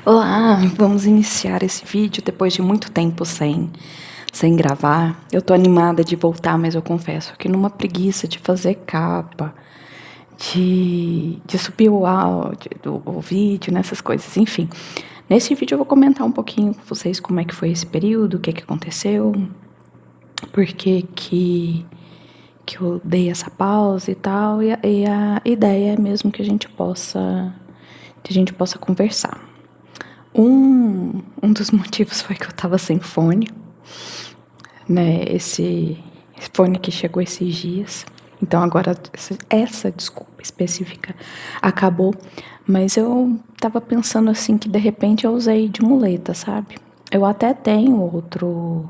Olá, vamos iniciar esse vídeo depois de muito tempo sem gravar. Eu tô animada de voltar, mas eu confesso que numa preguiça de fazer capa, de subir o áudio, o vídeo, nessas coisas, enfim. Nesse vídeo eu vou comentar um pouquinho com vocês como é que foi esse período, o que é que aconteceu, por que eu dei essa pausa e tal, e a ideia é mesmo que a gente possa conversar. Um dos motivos foi que eu tava sem fone, né? Esse fone que chegou esses dias. Então agora essa desculpa específica acabou. Mas eu tava pensando assim que de repente eu usei de muleta, sabe? Eu até tenho outro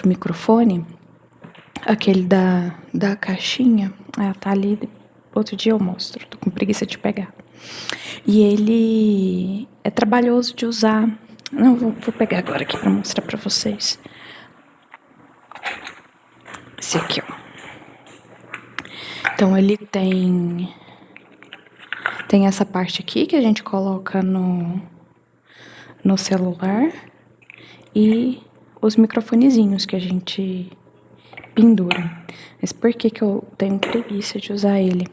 microfone, aquele da caixinha. Ah, tá ali. Outro dia eu mostro. Tô com preguiça de pegar. E ele é trabalhoso de usar. Não, vou pegar agora aqui pra mostrar pra vocês. Esse aqui, ó. Então ele tem essa parte aqui que a gente coloca no celular e os microfonezinhos que a gente pendura. Mas por que que eu tenho preguiça de usar ele?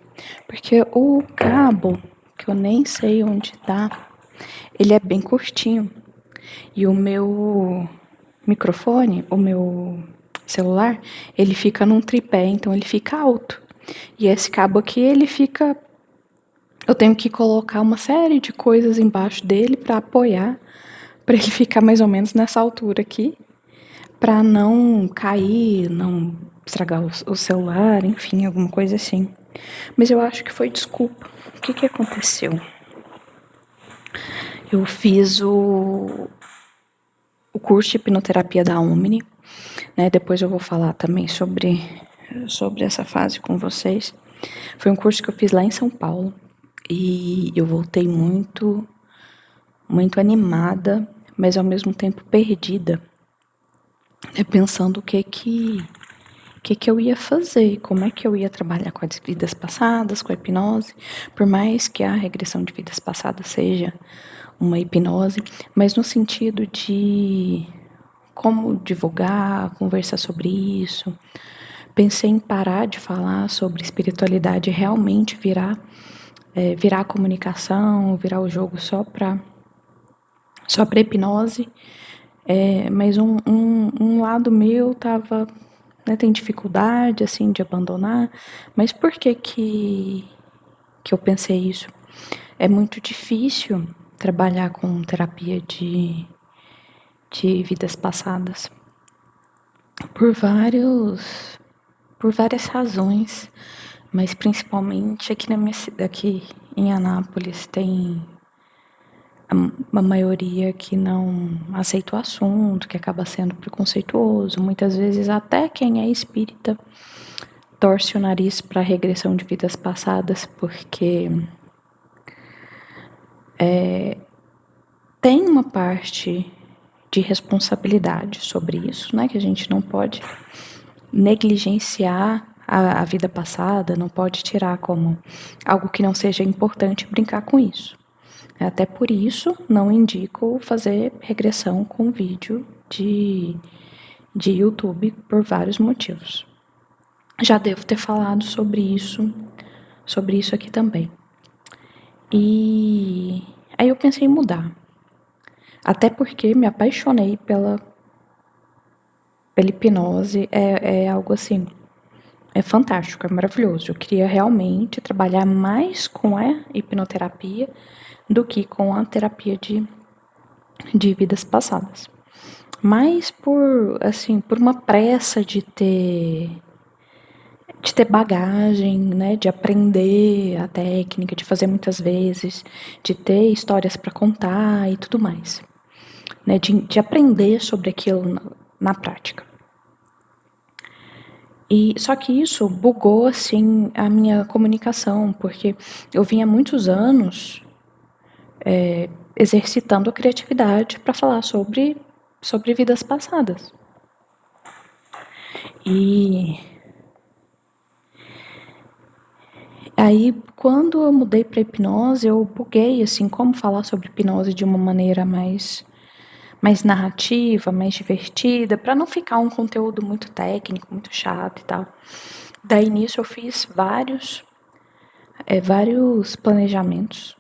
Porque o cabo, que eu nem sei onde tá, ele é bem curtinho. E o meu microfone, o meu celular, ele fica num tripé, então ele fica alto. E esse cabo aqui, ele fica. Eu tenho que colocar uma série de coisas embaixo dele para apoiar, para ele ficar mais ou menos nessa altura aqui, para não cair, não estragar o celular, enfim, alguma coisa assim. Mas eu acho que foi desculpa. O que que aconteceu? Eu fiz o curso de hipnoterapia da Omni, né? Depois eu vou falar também sobre essa fase com vocês. Foi um curso que eu fiz lá em São Paulo e eu voltei muito animada, mas ao mesmo tempo perdida, né? Pensando o que eu ia fazer, como é que eu ia trabalhar com as vidas passadas, com a hipnose, por mais que a regressão de vidas passadas seja uma hipnose, mas no sentido de como divulgar, conversar sobre isso. Pensei em parar de falar sobre espiritualidade e realmente virar a comunicação, virar o jogo só para hipnose. Mas um lado meu tava, né, tem dificuldade assim de abandonar. Mas por que eu pensei isso? É muito difícil trabalhar com terapia de vidas passadas por por várias razões, mas principalmente aqui aqui em Anápolis tem uma maioria que não aceita o assunto, que acaba sendo preconceituoso. Muitas vezes até quem é espírita torce o nariz para a regressão de vidas passadas, porque tem uma parte de responsabilidade sobre isso, né? Que a gente não pode negligenciar a vida passada, não pode tirar como algo que não seja importante brincar com isso. Até por isso, não indico fazer regressão com vídeo de YouTube por vários motivos. Já devo ter falado sobre isso aqui também. E aí eu pensei em mudar. Até porque me apaixonei pela hipnose. É algo assim, é fantástico, é maravilhoso. Eu queria realmente trabalhar mais com a hipnoterapia do que com a terapia de vidas passadas. Mas por uma pressa de ter bagagem, né, de aprender a técnica, de fazer muitas vezes, de ter histórias para contar e tudo mais, né, de aprender sobre aquilo na prática. E só que isso bugou assim a minha comunicação, porque eu vinha há muitos anos exercitando a criatividade para falar sobre vidas passadas. Aí, quando eu mudei para hipnose, eu buguei, assim, como falar sobre hipnose de uma maneira mais narrativa, mais divertida, para não ficar um conteúdo muito técnico, muito chato e tal. Daí, nisso, eu fiz vários planejamentos,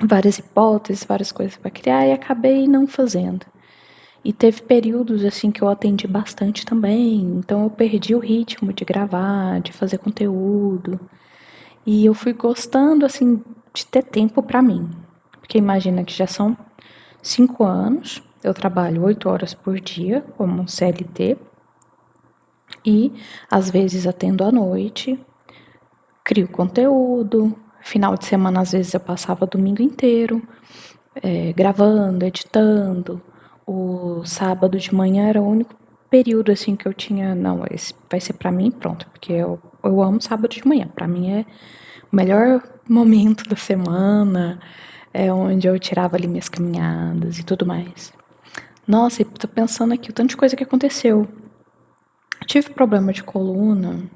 várias hipóteses, várias coisas para criar e acabei não fazendo. E teve períodos assim que eu atendi bastante também, então eu perdi o ritmo de gravar, de fazer conteúdo. E eu fui gostando assim de ter tempo para mim. Porque imagina que já são 5 anos, eu trabalho 8 horas por dia como CLT e às vezes atendo à noite, crio conteúdo. Final de semana, às vezes, eu passava o domingo inteiro gravando, editando. O sábado de manhã era o único período assim que eu tinha, não, esse vai ser pra mim, pronto, porque eu amo sábado de manhã. Pra mim é o melhor momento da semana, é onde eu tirava ali minhas caminhadas e tudo mais. Nossa, e tô pensando aqui o tanto de coisa que aconteceu. Eu tive problema de coluna.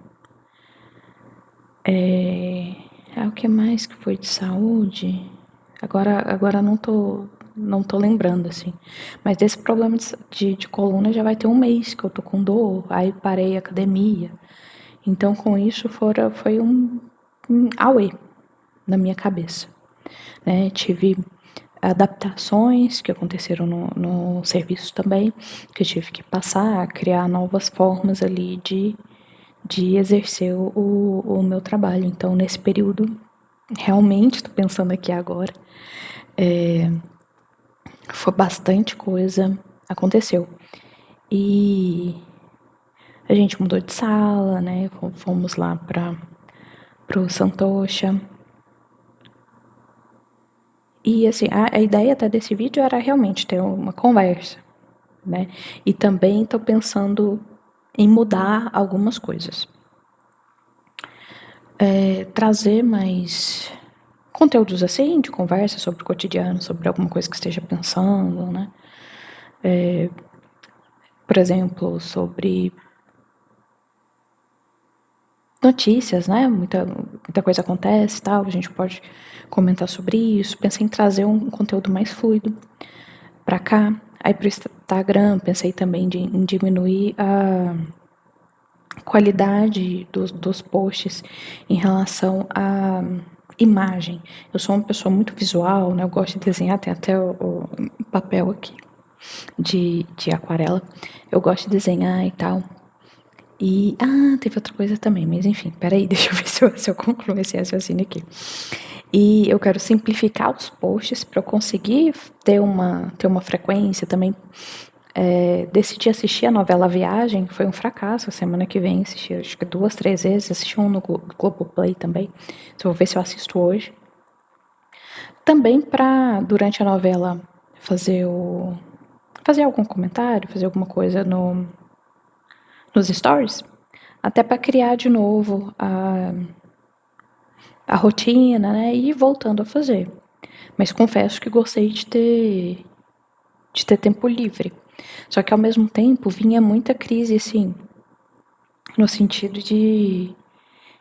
O que mais que foi de saúde? Agora não tô lembrando, assim. Mas desse problema de coluna já vai ter um mês que eu tô com dor, aí parei a academia. Então, com isso, foi um auê na minha cabeça, né? Tive adaptações que aconteceram no serviço também, que eu tive que passar, criar novas formas ali de exercer o meu trabalho. Então, nesse período, realmente, estou pensando aqui agora, foi bastante coisa aconteceu. E a gente mudou de sala, né? Fomos lá pro Santosha. E assim, a ideia até desse vídeo era realmente ter uma conversa, né? E também estou pensando em mudar algumas coisas. Trazer mais conteúdos assim, de conversa sobre o cotidiano, sobre alguma coisa que esteja pensando, né? Por exemplo, sobre notícias, né? Muita coisa acontece e tal, a gente pode comentar sobre isso. Pensei em trazer um conteúdo mais fluido para cá. Aí pro Instagram, pensei também em diminuir a qualidade dos posts em relação à imagem. Eu sou uma pessoa muito visual, né? Eu gosto de desenhar, tem até o papel aqui de aquarela. Eu gosto de desenhar e tal. E, teve outra coisa também, mas enfim, peraí, deixa eu ver se eu concluo esse raciocínio aqui. E eu quero simplificar os posts para eu conseguir ter uma frequência também. Decidi assistir a novela Viagem, foi um fracasso. A semana que vem assisti, acho que 2, 3 vezes, assisti um no Globoplay também. Então vou ver se eu assisto hoje. Também para, durante a novela, fazer algum comentário, fazer alguma coisa nos stories, até para criar de novo a rotina, né? E ir voltando a fazer. Mas confesso que gostei de ter tempo livre. Só que ao mesmo tempo vinha muita crise, assim, no sentido de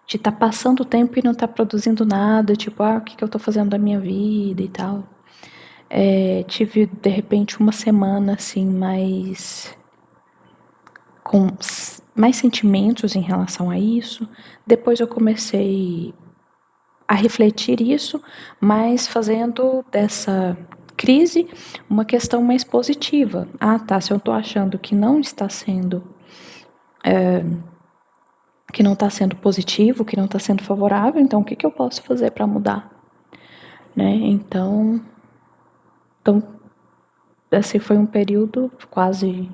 estar passando o tempo e não estar produzindo nada, tipo, o que eu tô fazendo da minha vida e tal. Tive, de repente, uma semana, assim, com mais sentimentos em relação a isso. Depois eu comecei a refletir isso, mas fazendo dessa crise uma questão mais positiva. Tá, se eu estou achando que não está sendo positivo, que não está sendo favorável, então o que eu posso fazer para mudar, né? Então, assim, foi um período quase,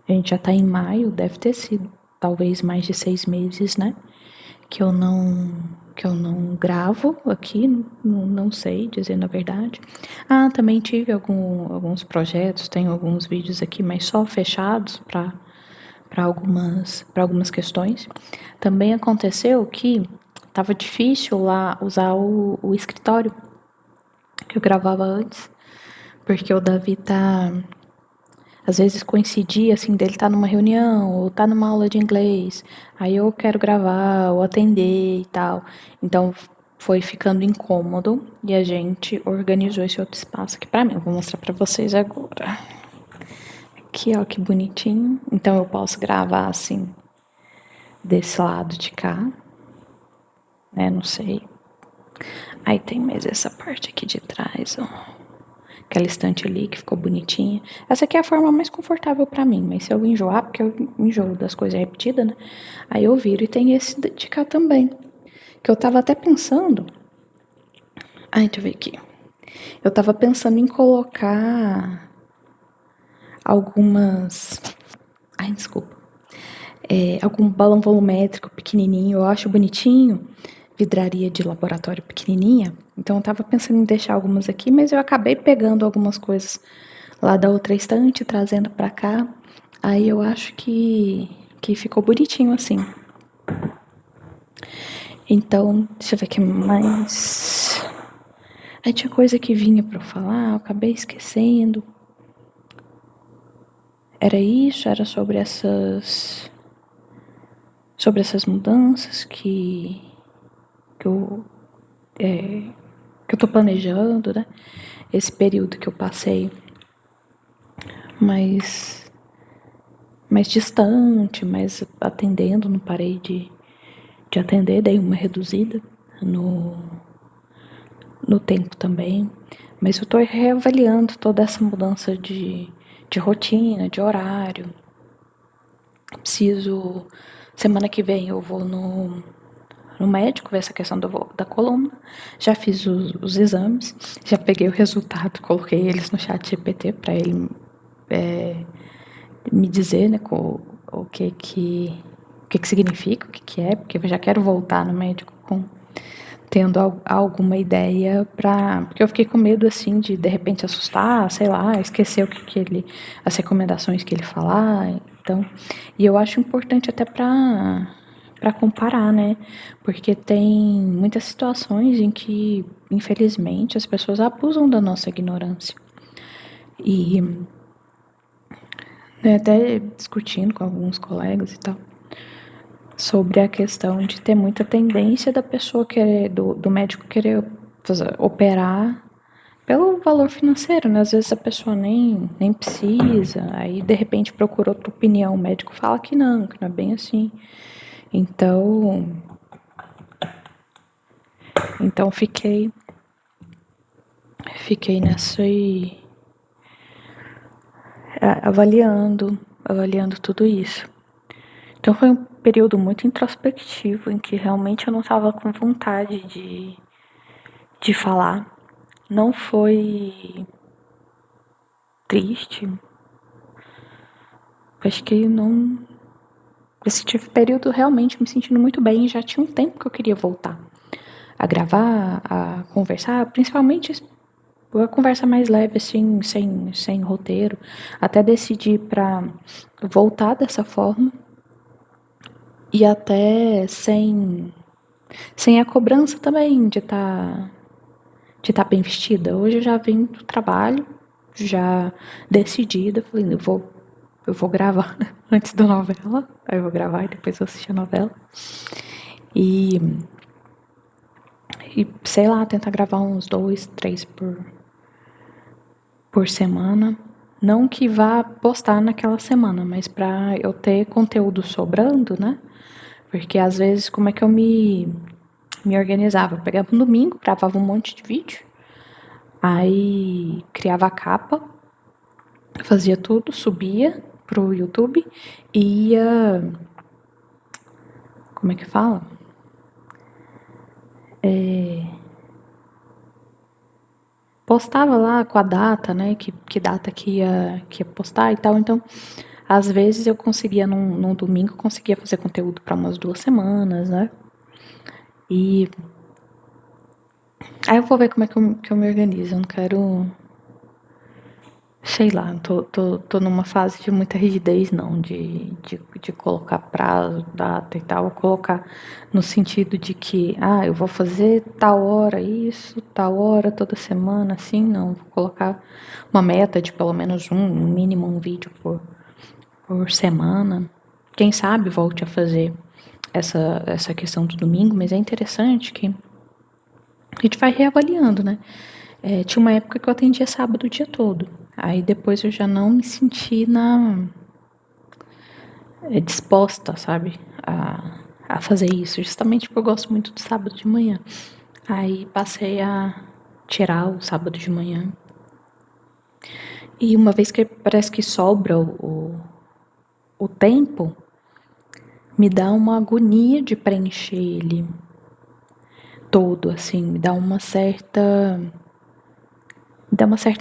a gente já está em maio, deve ter sido talvez mais de 6 meses, né? Que eu não gravo aqui, não sei, dizendo a verdade. Também tive alguns projetos, tenho alguns vídeos aqui, mas só fechados para algumas questões. Também aconteceu que estava difícil lá usar o escritório que eu gravava antes, porque o Davi Às vezes coincidia, assim, dele estar numa reunião ou estar numa aula de inglês. Aí eu quero gravar ou atender e tal. Então foi ficando incômodo e a gente organizou esse outro espaço aqui pra mim. Eu vou mostrar pra vocês agora. Aqui, ó, que bonitinho. Então eu posso gravar assim desse lado de cá, né? Não sei. Aí tem mais essa parte aqui de trás, ó. Aquela estante ali que ficou bonitinha. Essa aqui é a forma mais confortável pra mim, mas se eu enjoar, porque eu enjoo das coisas repetidas, né? Aí eu viro e tem esse de cá também. Que eu tava até pensando. Ai, deixa eu ver aqui. Eu tava pensando em colocar algumas. Ai, desculpa. Algum balão volumétrico pequenininho, eu acho bonitinho, vidraria de laboratório pequenininha. Então eu tava pensando em deixar algumas aqui, mas eu acabei pegando algumas coisas lá da outra estante, trazendo pra cá. Aí eu acho que ficou bonitinho assim. Então, deixa eu ver o que mais. Aí tinha coisa que vinha pra eu falar, eu acabei esquecendo. Era isso, era sobre essas mudanças que eu, que eu tô planejando, né? Esse período que eu passei mais, mais distante, mais atendendo, não parei de atender, dei uma reduzida no, no tempo também. Mas eu tô reavaliando toda essa mudança de rotina, de horário. Preciso. Semana que vem eu vou no médico ver essa questão da coluna. Já fiz os exames, já peguei o resultado, coloquei eles no chat GPT para ele me dizer, né, o que significa, o que é, porque eu já quero voltar no médico tendo alguma ideia porque eu fiquei com medo assim de repente assustar, sei lá, esquecer as recomendações que ele falar, então, e eu acho importante até para comparar, né? Porque tem muitas situações em que, infelizmente, as pessoas abusam da nossa ignorância. E, né, até discutindo com alguns colegas e tal, sobre a questão de ter muita tendência da pessoa querer, do médico querer operar pelo valor financeiro, né? Às vezes a pessoa nem precisa, aí de repente procura outra opinião, o médico fala que não é bem assim. Então fiquei nessa aí, avaliando tudo isso. Então foi um período muito introspectivo em que realmente eu não estava com vontade de falar. Não foi triste. Acho que não. Esse tipo de período realmente me sentindo muito bem. Já tinha um tempo que eu queria voltar a gravar, a conversar, principalmente a conversa mais leve, assim, sem roteiro. Até decidi pra voltar dessa forma e até sem a cobrança também de tá bem vestida. Hoje eu já vim do trabalho, já decidida, falei, eu vou gravar antes da novela, aí eu vou gravar e depois eu assistir a novela. E sei lá, tentar gravar uns 2, 3 por semana. Não que vá postar naquela semana, mas pra eu ter conteúdo sobrando, né? Porque às vezes, como é que eu me organizava? Eu pegava um domingo, gravava um monte de vídeo, aí criava a capa, fazia tudo, subia pro YouTube e ia. Como é que fala? Postava lá com a data, né? Que data que ia postar e tal. Então, às vezes eu conseguia, num domingo, conseguia fazer conteúdo para umas 2 semanas, né? E aí eu vou ver como é que eu me organizo. Eu não quero sei lá, tô numa fase de muita rigidez, não, de colocar prazo, data e tal, colocar no sentido de que, eu vou fazer tal hora isso, tal hora, toda semana, assim, não, vou colocar uma meta de pelo menos no mínimo um vídeo por semana. Quem sabe volte a fazer essa questão do domingo, mas é interessante que a gente vai reavaliando, né? Tinha uma época que eu atendia sábado o dia todo. Aí depois eu já não me senti disposta, sabe? A fazer isso. Justamente porque eu gosto muito do sábado de manhã. Aí passei a tirar o sábado de manhã. E uma vez que parece que sobra o tempo, me dá uma agonia de preencher ele todo, assim. Me dá uma certa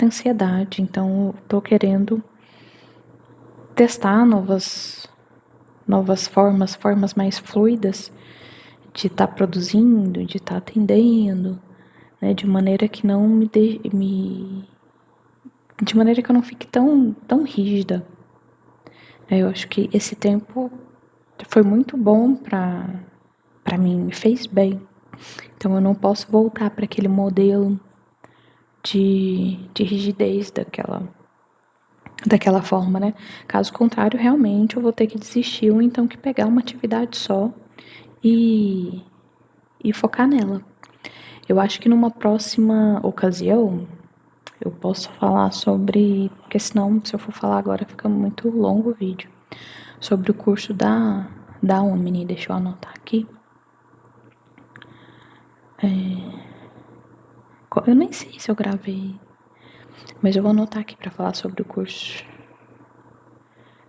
ansiedade. Então eu tô querendo testar novas formas mais fluidas de estar produzindo, de estar atendendo, né, de maneira que não de maneira que eu não fique tão rígida. Eu acho que esse tempo foi muito bom para mim, me fez bem. Então eu não posso voltar para aquele modelo de rigidez daquela forma, né? Caso contrário, realmente eu vou ter que desistir ou então que pegar uma atividade só e, e focar nela. Eu acho que numa próxima ocasião eu posso falar sobre, porque senão se eu for falar agora fica muito longo o vídeo, sobre o curso da Omni. Deixa eu anotar aqui. Eu nem sei se eu gravei, mas eu vou anotar aqui para falar sobre o curso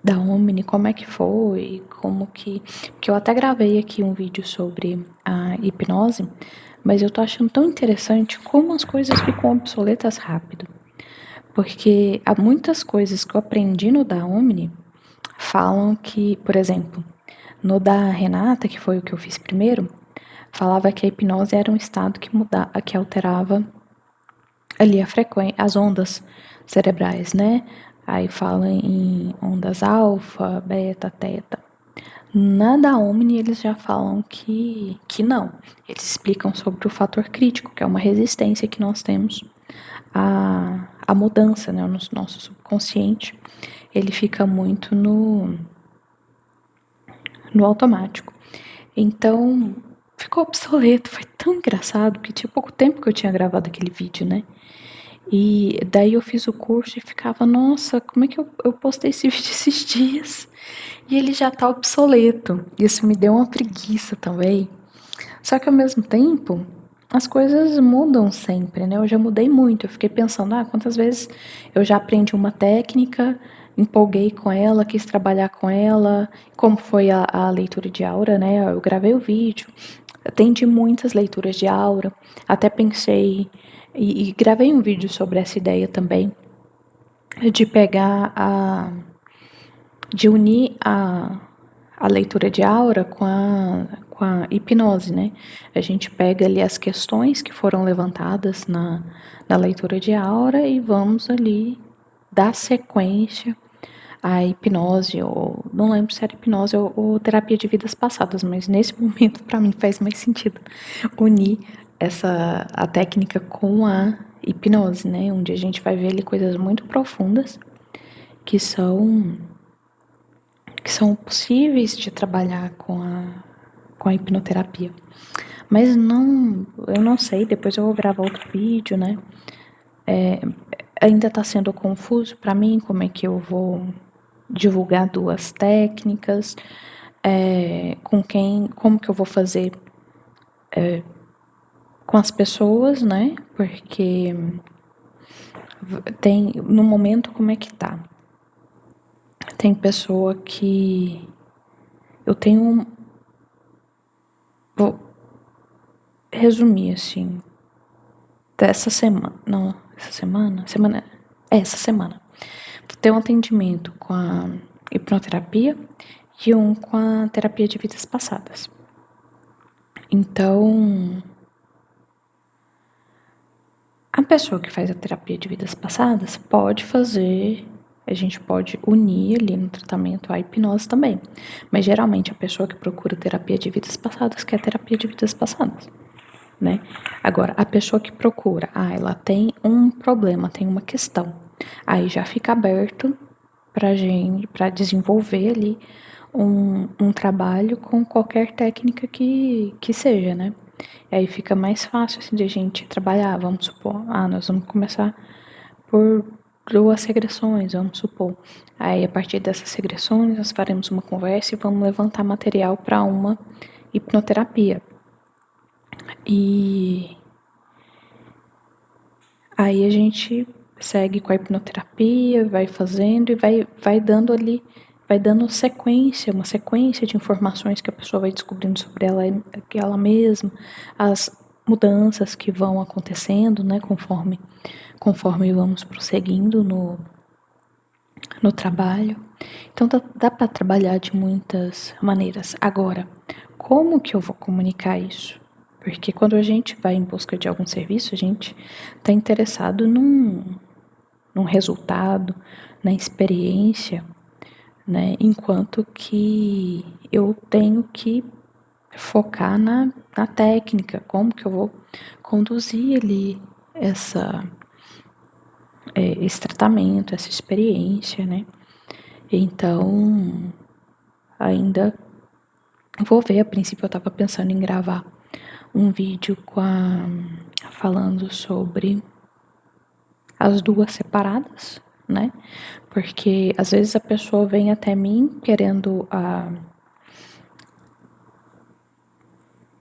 da Omni, como é que foi, porque eu até gravei aqui um vídeo sobre a hipnose, mas eu tô achando tão interessante como as coisas ficam obsoletas rápido. Porque há muitas coisas que eu aprendi no da Omni falam que, por exemplo, no da Renata, que foi o que eu fiz primeiro, falava que a hipnose era um estado que alterava ali as ondas cerebrais, né? Aí fala em ondas alfa, beta, teta. Na da Omni eles já falam que não. Eles explicam sobre o fator crítico, que é uma resistência que nós temos à mudança, né? O nosso subconsciente, ele fica muito no automático. Então, ficou obsoleto, foi tão engraçado, porque tinha pouco tempo que eu tinha gravado aquele vídeo, né? E daí eu fiz o curso e ficava, nossa, como é que eu postei esse vídeo esses dias? E ele já tá obsoleto. Isso me deu uma preguiça também. Só que ao mesmo tempo, as coisas mudam sempre, né? Eu já mudei muito. Eu fiquei pensando, quantas vezes eu já aprendi uma técnica, empolguei com ela, quis trabalhar com ela, como foi a leitura de aura, né? Eu gravei o vídeo, atendi muitas leituras de aura, até pensei e gravei um vídeo sobre essa ideia também, de pegar de unir a leitura de aura com a hipnose, né? A gente pega ali as questões que foram levantadas na leitura de aura e vamos ali dar sequência à hipnose, ou não lembro se era hipnose ou terapia de vidas passadas, mas nesse momento para mim faz mais sentido unir a técnica com a hipnose, né? Onde a gente vai ver ali coisas muito profundas que são possíveis de trabalhar com a hipnoterapia. Mas não, eu não sei, depois eu vou gravar outro vídeo, né? Ainda está sendo confuso para mim como é que eu vou divulgar duas técnicas, como que eu vou fazer com as pessoas, né? Porque no momento como é que tá? Tem pessoa que eu tenho, vou resumir assim, dessa semana, não, essa semana, vou ter um atendimento com a hipnoterapia e um com a terapia de vidas passadas. Então, A pessoa que faz a terapia de vidas passadas pode fazer, a gente pode unir ali no tratamento a hipnose também. Mas geralmente a pessoa que procura terapia de vidas passadas quer terapia de vidas passadas, né? Agora, a pessoa que procura, ela tem um problema, tem uma questão. Aí já fica aberto pra gente, pra desenvolver ali um trabalho com qualquer técnica que seja, né? E aí fica mais fácil assim, de a gente trabalhar. Vamos supor, nós vamos começar por 2 regressões, vamos supor. Aí a partir dessas regressões nós faremos uma conversa e vamos levantar material para uma hipnoterapia. E aí a gente segue com a hipnoterapia, vai fazendo e vai dando ali, vai dando sequência, uma sequência de informações que a pessoa vai descobrindo sobre ela mesma, as mudanças que vão acontecendo, né, conforme vamos prosseguindo no trabalho. Então dá para trabalhar de muitas maneiras. Agora, como que eu vou comunicar isso? Porque quando a gente vai em busca de algum serviço, a gente está interessado num resultado, na experiência, né? Enquanto que eu tenho que focar na técnica, como que eu vou conduzir ali esse tratamento, essa experiência, né? Então, ainda vou ver. A princípio eu estava pensando em gravar um vídeo falando sobre as duas separadas, né? Porque às vezes a pessoa vem até mim querendo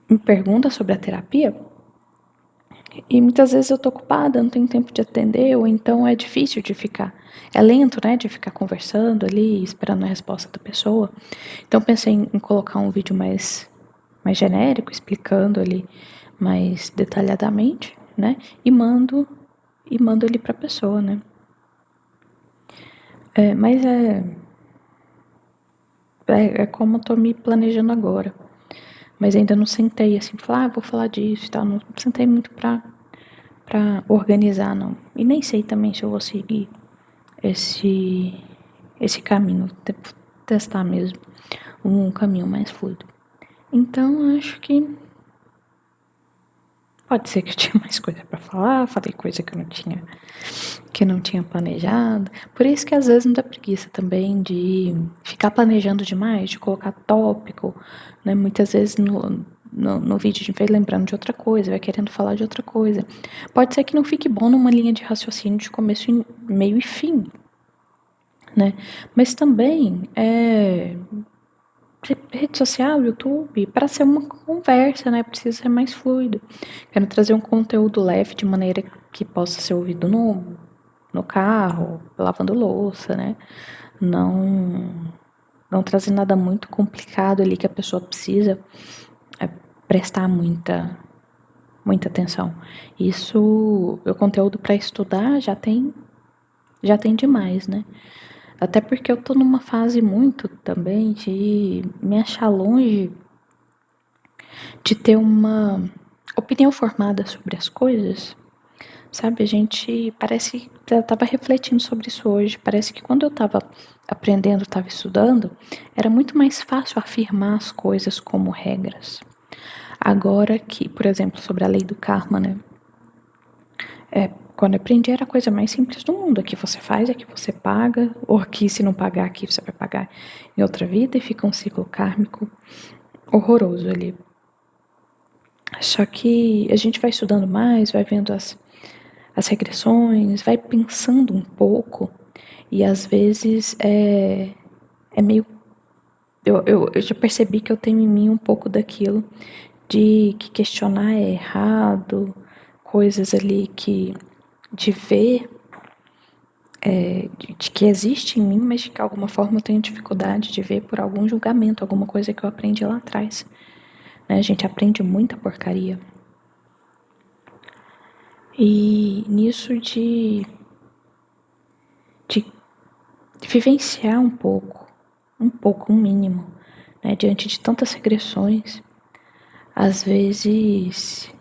me pergunta sobre a terapia e muitas vezes eu tô ocupada, não tenho tempo de atender, ou então é difícil de ficar, é lento, né, de ficar conversando ali, esperando a resposta da pessoa. Então pensei em colocar um vídeo mais genérico, explicando ali mais detalhadamente, né, e mando ali pra pessoa, né. Mas é como eu tô me planejando agora. Mas ainda não sentei assim, falar, vou falar disso e tal. Não sentei muito pra organizar, não. E nem sei também se eu vou seguir esse caminho, testar mesmo um caminho mais fluido. Então, acho que pode ser que eu tinha mais coisa pra falar, falei coisa que eu não tinha planejado. Por isso que às vezes não dá preguiça também de ficar planejando demais, de colocar tópico, né? Muitas vezes no vídeo a gente vai lembrando de outra coisa, vai querendo falar de outra coisa. Pode ser que não fique bom numa linha de raciocínio de começo, meio e fim, né? Mas também rede social, YouTube, para ser uma conversa, né? Precisa ser mais fluido. Quero trazer um conteúdo leve de maneira que possa ser ouvido no carro, lavando louça, né? Não trazer nada muito complicado ali que a pessoa precisa prestar muita atenção. Isso, o conteúdo para estudar já tem demais, né? Até porque eu tô numa fase muito também de me achar longe de ter uma opinião formada sobre as coisas. Sabe, a gente parece, eu tava refletindo sobre isso hoje, parece que quando eu tava aprendendo, tava estudando, era muito mais fácil afirmar as coisas como regras. Agora que, por exemplo, sobre a lei do karma, né? Quando eu aprendi era a coisa mais simples do mundo. Aqui você faz, aqui você paga, ou aqui se não pagar, aqui você vai pagar em outra vida e fica um ciclo kármico horroroso ali. Só que a gente vai estudando mais, vai vendo as regressões, vai pensando um pouco e às vezes é meio. Eu já percebi que eu tenho em mim um pouco daquilo de que questionar é errado, coisas ali de ver, de que existe em mim, mas de que de alguma forma eu tenho dificuldade de ver por algum julgamento, alguma coisa que eu aprendi lá atrás. Né? A gente aprende muita porcaria. E nisso de vivenciar um pouco, um mínimo, né, diante de tantas regressões, às vezes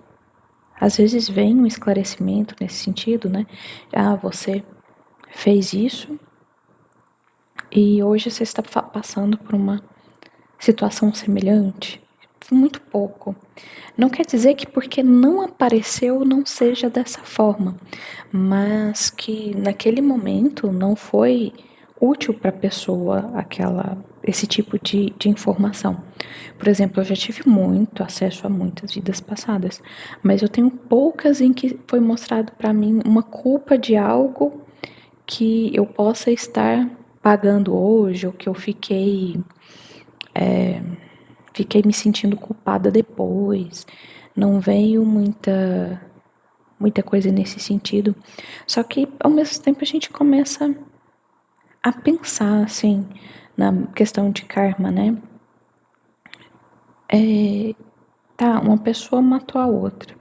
às vezes vem um esclarecimento nesse sentido, né? Ah, você fez isso e hoje você está passando por uma situação semelhante. Muito pouco. Não quer dizer que porque não apareceu não seja dessa forma, mas que naquele momento não foi útil para a pessoa esse tipo de informação. Por exemplo, eu já tive muito acesso a muitas vidas passadas, mas eu tenho poucas em que foi mostrado para mim uma culpa de algo que eu possa estar pagando hoje, ou que eu fiquei me sentindo culpada depois. Não veio muita coisa nesse sentido. Só que ao mesmo tempo a gente começa a pensar assim na questão de karma, né? Tá, uma pessoa matou a outra.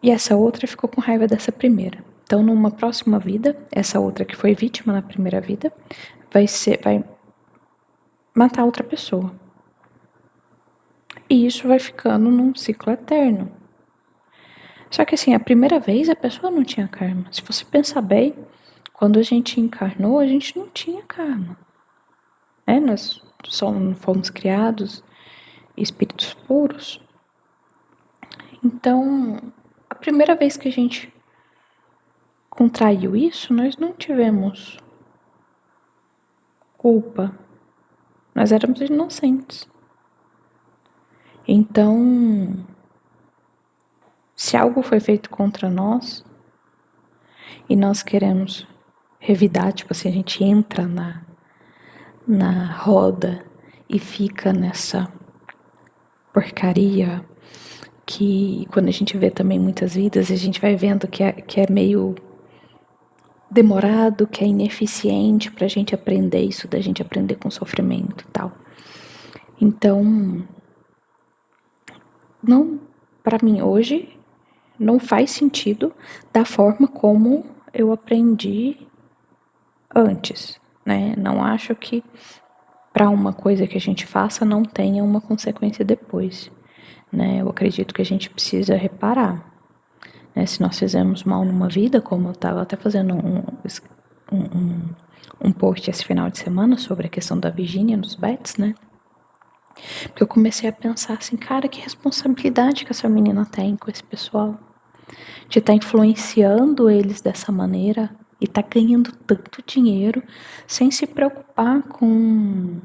E essa outra ficou com raiva dessa primeira. Então, numa próxima vida, essa outra que foi vítima na primeira vida vai matar outra pessoa. E isso vai ficando num ciclo eterno. Só que assim, a primeira vez a pessoa não tinha karma. Se você pensar bem, quando a gente encarnou, a gente não tinha karma. Nós fomos criados espíritos puros. Então, a primeira vez que a gente contraiu isso, nós não tivemos culpa. Nós éramos inocentes. Então, se algo foi feito contra nós e nós queremos revidar, tipo assim, a gente entra na roda e fica nessa porcaria que quando a gente vê também muitas vidas, a gente vai vendo que é meio demorado, que é ineficiente pra gente aprender isso, da gente aprender com sofrimento e tal. Então, não, pra mim hoje, não faz sentido da forma como eu aprendi antes, né? Não acho que para uma coisa que a gente faça não tenha uma consequência depois, né? Eu acredito que a gente precisa reparar, né? Se nós fizemos mal numa vida, como eu estava até fazendo um post esse final de semana sobre a questão da Virgínia nos bets, né? Porque eu comecei a pensar assim, cara, que responsabilidade que essa menina tem com esse pessoal, de estar influenciando eles dessa maneira e tá ganhando tanto dinheiro sem se preocupar com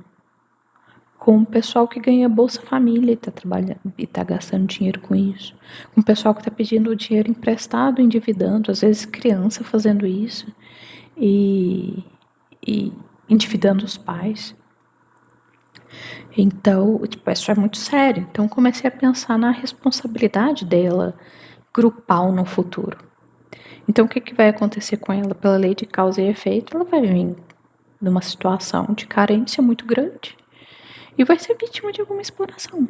o pessoal que ganha Bolsa Família e tá trabalhando e tá gastando dinheiro com isso, com o pessoal que tá pedindo dinheiro emprestado, endividando, às vezes criança fazendo isso e endividando os pais. Então, tipo, isso é muito sério. Então, comecei a pensar na responsabilidade dela grupal no futuro. Então, o que vai acontecer com ela? Pela lei de causa e efeito, ela vai vir numa situação de carência muito grande e vai ser vítima de alguma exploração.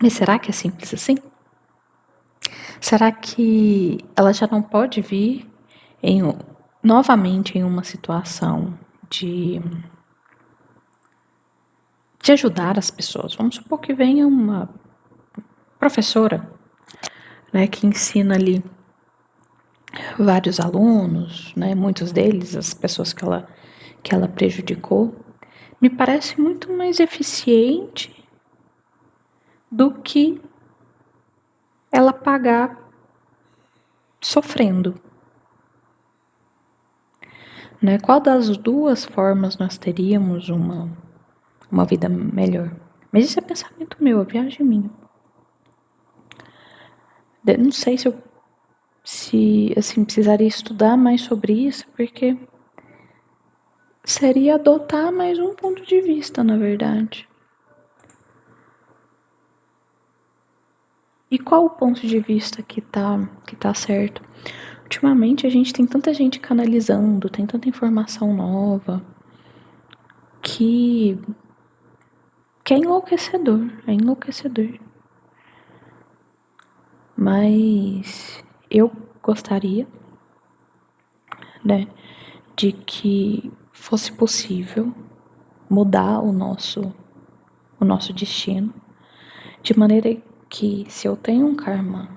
Mas será que é simples assim? Será que ela já não pode vir novamente em uma situação de ajudar as pessoas? Vamos supor que venha uma professora, né, que ensina ali vários alunos, né, muitos deles, as pessoas que ela prejudicou. Me parece muito mais eficiente do que ela pagar sofrendo. Né? Qual das duas formas nós teríamos uma vida melhor? Mas isso é pensamento meu, é viagem minha. Não sei se assim, precisaria estudar mais sobre isso, porque seria adotar mais um ponto de vista, na verdade. E qual o ponto de vista que tá certo? Ultimamente a gente tem tanta gente canalizando, tem tanta informação nova, que é enlouquecedor, é enlouquecedor. Mas eu gostaria, né, de que fosse possível mudar o nosso destino De maneira que, se eu tenho um karma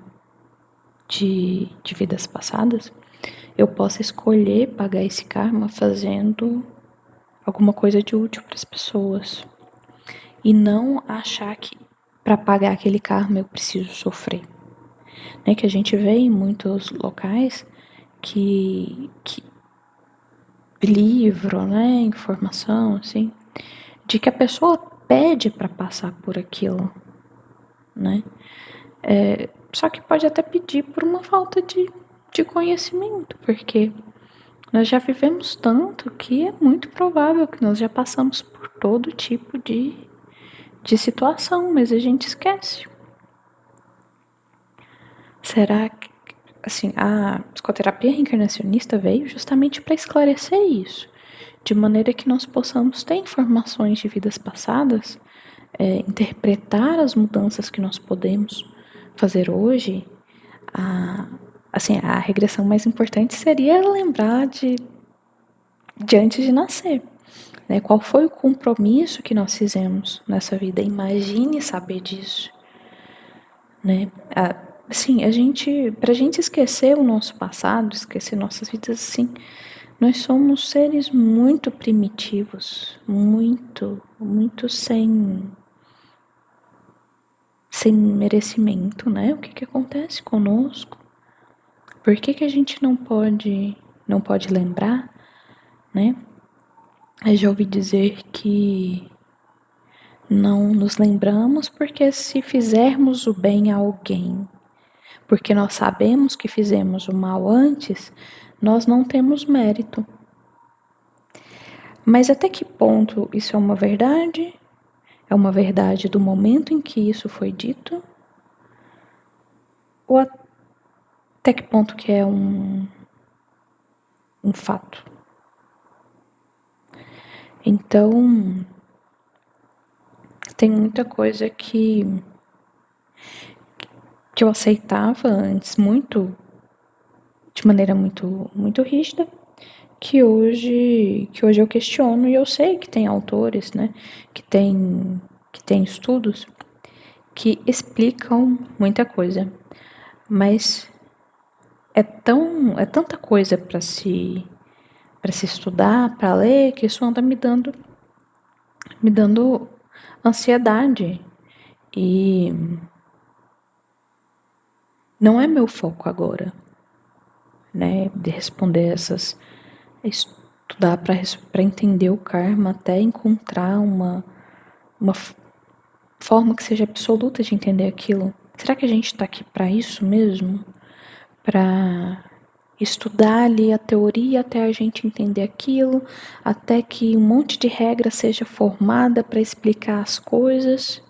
de vidas passadas, eu posso escolher pagar esse karma fazendo alguma coisa de útil para as pessoas. E não achar que para pagar aquele karma eu preciso sofrer. Né? Que a gente vê em muitos locais que livro, né, informação, assim, de que a pessoa pede para passar por aquilo, né? Só que pode até pedir por uma falta de conhecimento, porque nós já vivemos tanto que é muito provável que nós já passamos por todo tipo de situação, mas a gente esquece. Será que, assim, a psicoterapia reencarnacionista veio justamente para esclarecer isso, de maneira que nós possamos ter informações de vidas passadas, interpretar as mudanças que nós podemos fazer hoje. A regressão mais importante seria lembrar de antes de nascer. Né? Qual foi o compromisso que nós fizemos nessa vida? Imagine saber disso. Né? Assim, pra gente esquecer o nosso passado, esquecer nossas vidas, assim, nós somos seres muito primitivos, muito sem merecimento, né? O que acontece conosco? Por que a gente não pode lembrar, né? Eu já ouvi dizer que não nos lembramos porque se fizermos o bem a alguém, porque nós sabemos que fizemos o mal antes, nós não temos mérito. Mas até que ponto isso é uma verdade? É uma verdade do momento em que isso foi dito? Ou até que ponto que é um fato? Então, tem muita coisa que eu aceitava antes de maneira muito rígida, que hoje eu questiono, e eu sei que tem autores, né, que tem estudos que explicam muita coisa, mas é tanta coisa para se estudar, para ler, que isso anda me dando ansiedade. E não é meu foco agora, né, de responder estudar para entender o karma, até encontrar uma forma que seja absoluta de entender aquilo. Será que a gente está aqui para isso mesmo? Para estudar ali a teoria até a gente entender aquilo, até que um monte de regra seja formada para explicar as coisas?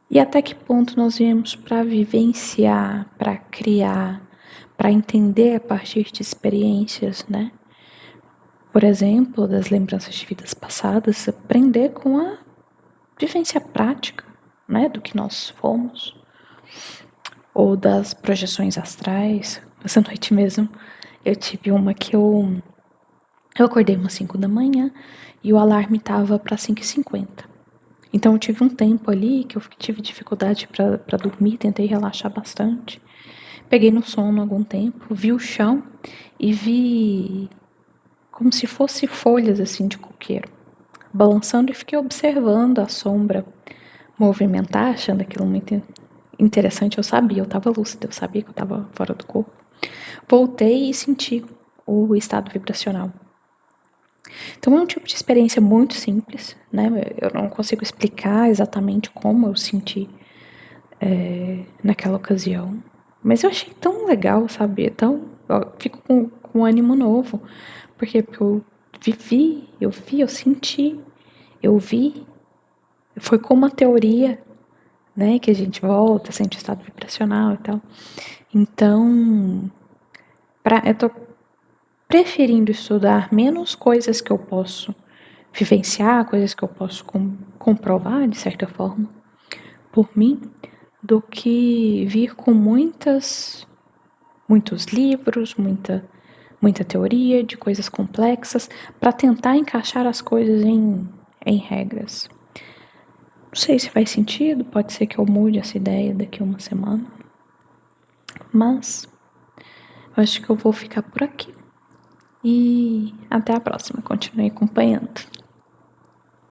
E até que ponto nós viemos para vivenciar, para criar, para entender a partir de experiências, né? Por exemplo, das lembranças de vidas passadas, aprender com a vivência prática, né, do que nós fomos, ou das projeções astrais. Essa noite mesmo eu tive uma que eu acordei umas 5 da manhã e o alarme tava para 5h50. Então eu tive um tempo ali que eu tive dificuldade para dormir, tentei relaxar bastante. Peguei no sono algum tempo, vi o chão e vi como se fosse folhas assim de coqueiro, balançando, e fiquei observando a sombra movimentar, achando aquilo muito interessante. Eu sabia, eu estava lúcida, eu sabia que eu estava fora do corpo. Voltei e senti o estado vibracional. Então é um tipo de experiência muito simples, né? Eu não consigo explicar exatamente como eu senti naquela ocasião, mas eu achei tão legal, sabe? Eu fico com ânimo novo, porque eu vivi, eu senti, eu vi. Foi como uma teoria, né? Que a gente volta, sente o estado vibracional e tal. Então, eu tô preferindo estudar menos coisas que eu posso vivenciar, coisas que eu posso comprovar, de certa forma, por mim, do que vir com muitos livros, muita teoria de coisas complexas para tentar encaixar as coisas em regras. sei se faz sentido, pode ser que eu mude essa ideia daqui a uma semana. Mas eu acho que eu vou ficar por aqui. E até a próxima, continue acompanhando.